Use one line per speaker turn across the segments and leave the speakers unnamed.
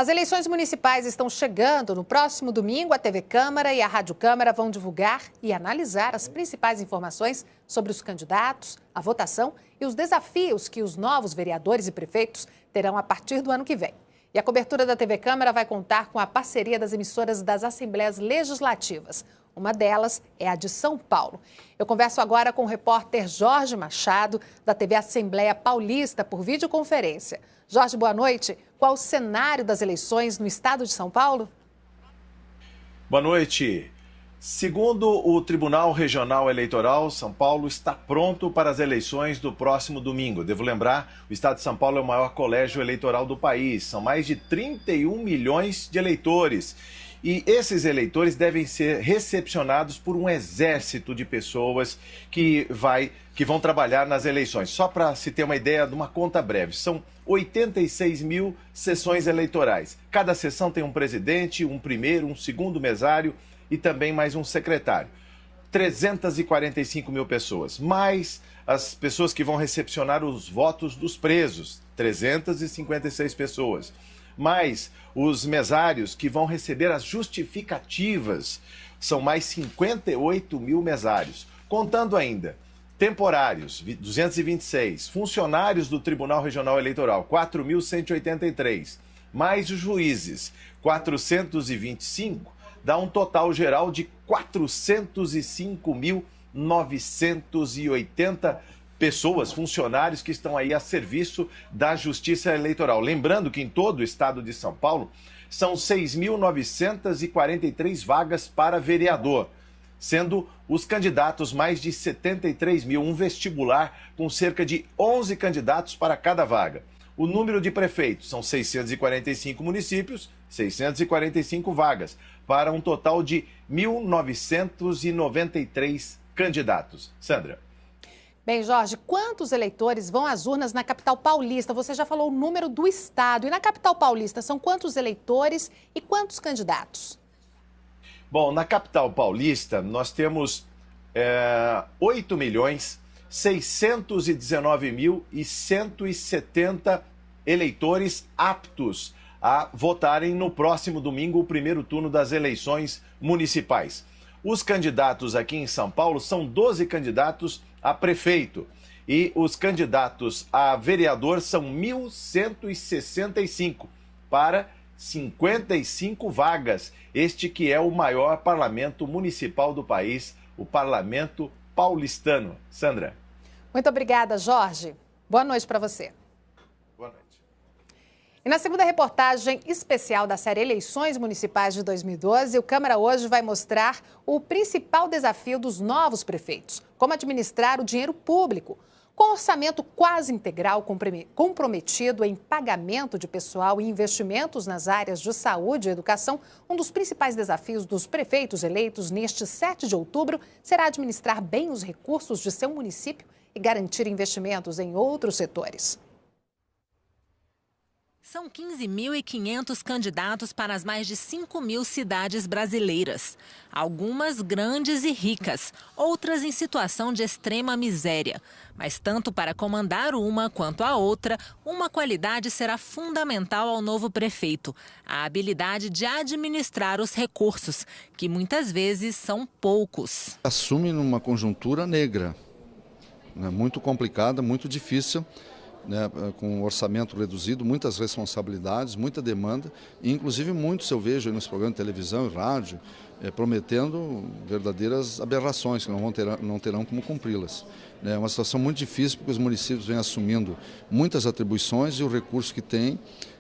As eleições municipais estão chegando. No próximo domingo, a TV Câmara e a Rádio Câmara vão divulgar e analisar as principais informações sobre os candidatos, a votação e os desafios que os novos vereadores e prefeitos terão a partir do ano que vem. E a cobertura da TV Câmara vai contar com a parceria das emissoras das Assembleias Legislativas. Uma delas é a de São Paulo. Eu converso agora com o repórter Jorge Machado, da TV Assembleia Paulista, por videoconferência. Jorge, boa noite. Qual o cenário das eleições no estado de São Paulo?
Boa noite. Segundo o Tribunal Regional Eleitoral, São Paulo está pronto para as eleições do próximo domingo. Devo lembrar, o estado de São Paulo é o maior colégio eleitoral do país. São mais de 31 milhões de eleitores. E esses eleitores devem ser recepcionados por um exército de pessoas que vão trabalhar nas eleições. Só para se ter uma ideia de uma conta breve, são 86 mil sessões eleitorais. Cada sessão tem um presidente, um primeiro, um segundo mesário e também mais um secretário. 345 mil pessoas, mais as pessoas que vão recepcionar os votos dos presos, 356 pessoas. Mais os mesários que vão receber as justificativas, são mais 58 mil mesários. Contando ainda temporários, 226, funcionários do Tribunal Regional Eleitoral, 4.183, mais os juízes, 425, dá um total geral de 405.980 pessoas, funcionários que estão aí a serviço da Justiça Eleitoral. Lembrando que em todo o estado de São Paulo são 6.943 vagas para vereador, sendo os candidatos mais de 73 mil, um vestibular com cerca de 11 candidatos para cada vaga. O número de prefeitos são 645 municípios, 645 vagas, para um total de 1.993 candidatos. Sandra.
Bem, Jorge, quantos eleitores vão às urnas na capital paulista? Você já falou o número do estado. E na capital paulista, são quantos eleitores e quantos candidatos?
Bom, na capital paulista, nós temos 8.619.170 eleitores aptos a votarem no próximo domingo, o primeiro turno das eleições municipais. Os candidatos aqui em São Paulo são 12 candidatos a prefeito e os candidatos a vereador são 1.165 para 55 vagas. Este que é o maior parlamento municipal do país, o Parlamento Paulistano. Sandra.
Muito obrigada, Jorge. Boa noite para você.
Boa noite.
E na segunda reportagem especial da série Eleições Municipais de 2012, o Câmara hoje vai mostrar o principal desafio dos novos prefeitos, como administrar o dinheiro público. Com orçamento quase integral comprometido em pagamento de pessoal e investimentos nas áreas de saúde e educação, um dos principais desafios dos prefeitos eleitos neste 7 de outubro será administrar bem os recursos de seu município e garantir investimentos em outros setores.
São 15.500 candidatos para as mais de 5.000 cidades brasileiras. Algumas grandes e ricas, outras em situação de extrema miséria. Mas tanto para comandar uma quanto a outra, uma qualidade será fundamental ao novo prefeito: a habilidade de administrar os recursos, que muitas vezes são poucos.
Assume numa conjuntura negra, né, muito complicada, muito difícil. Né, com um orçamento reduzido, muitas responsabilidades, muita demanda, e inclusive muitos eu vejo aí nos programas de televisão e rádio prometendo verdadeiras aberrações que não terão como cumpri-las. É uma situação muito difícil porque os municípios vêm assumindo muitas atribuições e o recurso que tem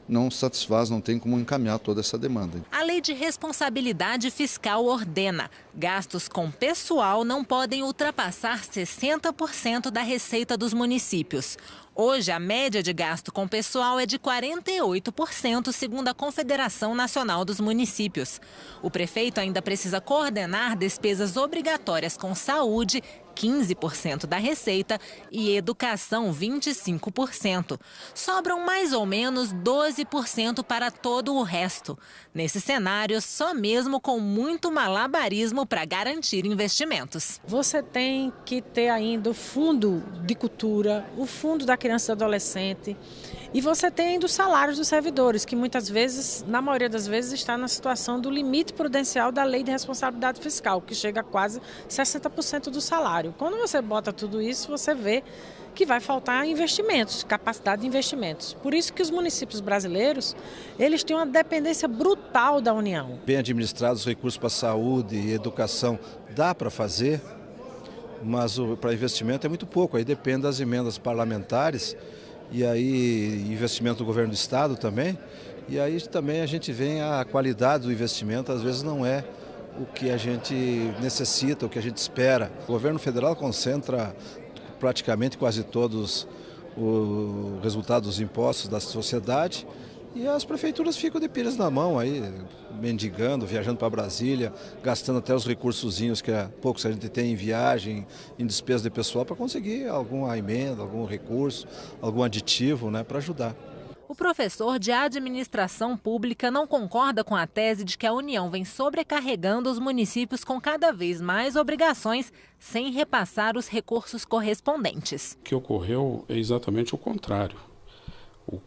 não satisfaz, não tem como encaminhar toda essa demanda.
A Lei de Responsabilidade Fiscal ordena: gastos com pessoal não podem ultrapassar 60% da receita dos municípios. Hoje, a média de gasto com pessoal é de 48%, segundo a Confederação Nacional dos Municípios. O prefeito ainda precisa coordenar despesas obrigatórias com saúde, 15% da receita e educação 25%. Sobram mais ou menos 12% para todo o resto. Nesse cenário, só mesmo com muito malabarismo para garantir investimentos.
Você tem que ter ainda o fundo de cultura, o fundo da criança e do adolescente, e você tem ainda os salários dos servidores, que muitas vezes, na maioria das vezes, está na situação do limite prudencial da lei de responsabilidade fiscal, que chega a quase 60% do salário. Quando você bota tudo isso, você vê que vai faltar investimentos, capacidade de investimentos. Por isso que os municípios brasileiros, eles têm uma dependência brutal da União.
Bem administrados os recursos para saúde e educação, dá para fazer, mas para investimento é muito pouco, aí depende das emendas parlamentares e aí investimento do governo do estado também, e aí também a gente vê a qualidade do investimento, às vezes não é o que a gente necessita, o que a gente espera. O governo federal concentra praticamente quase todos os resultados dos impostos da sociedade e as prefeituras ficam de pilhas na mão aí, mendigando, viajando para Brasília, gastando até os recursozinhos que há poucos a gente tem em viagem, em despesa de pessoal para conseguir alguma emenda, algum recurso, algum aditivo, né, para ajudar.
O professor de administração pública não concorda com a tese de que a União vem sobrecarregando os municípios com cada vez mais obrigações, sem repassar os recursos correspondentes.
O que ocorreu é exatamente o contrário.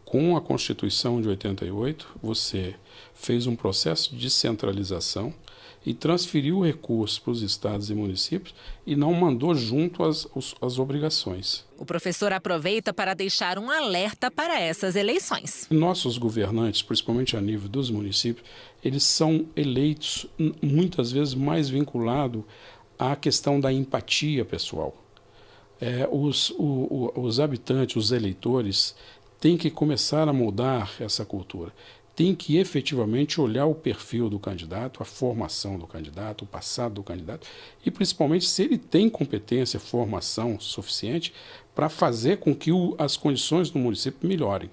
Com a Constituição de 88, você fez um processo de descentralização e transferiu recursos para os estados e municípios e não mandou junto as obrigações.
O professor aproveita para deixar um alerta para essas eleições.
Nossos governantes, principalmente a nível dos municípios, eles são eleitos muitas vezes mais vinculados à questão da empatia pessoal. Os habitantes, os eleitores, têm que começar a mudar essa cultura. Tem que efetivamente olhar o perfil do candidato, a formação do candidato, o passado do candidato e principalmente se ele tem competência, formação suficiente para fazer com que as condições do município melhorem.